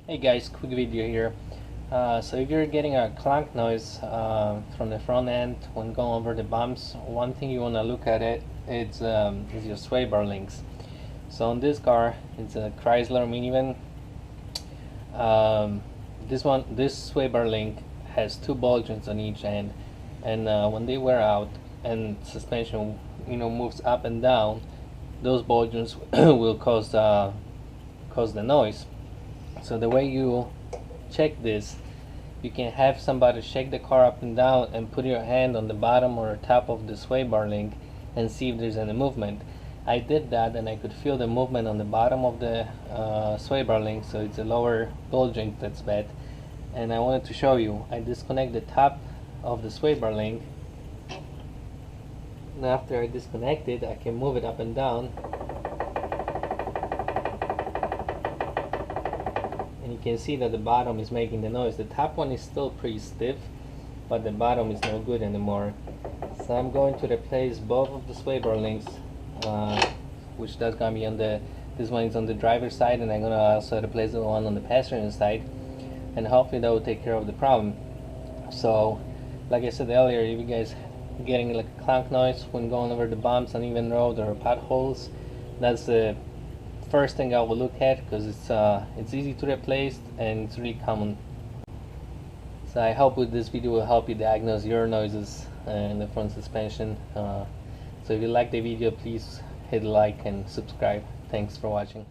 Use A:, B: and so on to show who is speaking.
A: Hey guys, quick video here. So if you're getting a clunk noise from the front end when going over the bumps, one thing you want to look at is your sway bar links. So on this car, it's a Chrysler minivan. This sway bar link has two ball joints on each end, and when they wear out and suspension moves up and down, those ball joints will cause the noise. So the way you check this, you can have somebody shake the car up and down and put your hand on the bottom or top of the sway bar link and see if there's any movement. I did that and I could feel the movement on the bottom of the sway bar link, so it's a lower ball joint that's bad. And I wanted to show you. I disconnect the top of the sway bar link, and after I disconnect it, I can move it up and down. And you can see that the bottom is making the noise. The top one is still pretty stiff, but the bottom is no good anymore. So I'm going to replace both of the sway bar links, which that's gonna be on this one is on the driver's side, and I'm gonna also replace the one on the passenger side, and hopefully that will take care of the problem. So like I said earlier, if you guys are getting like a clunk noise when going over the bumps on even road or potholes, that's the first thing I will look at, because it's easy to replace and it's really common. So I hope with this video will help you diagnose your noises in the front suspension. So if you like the video, please hit like and subscribe. Thanks for watching.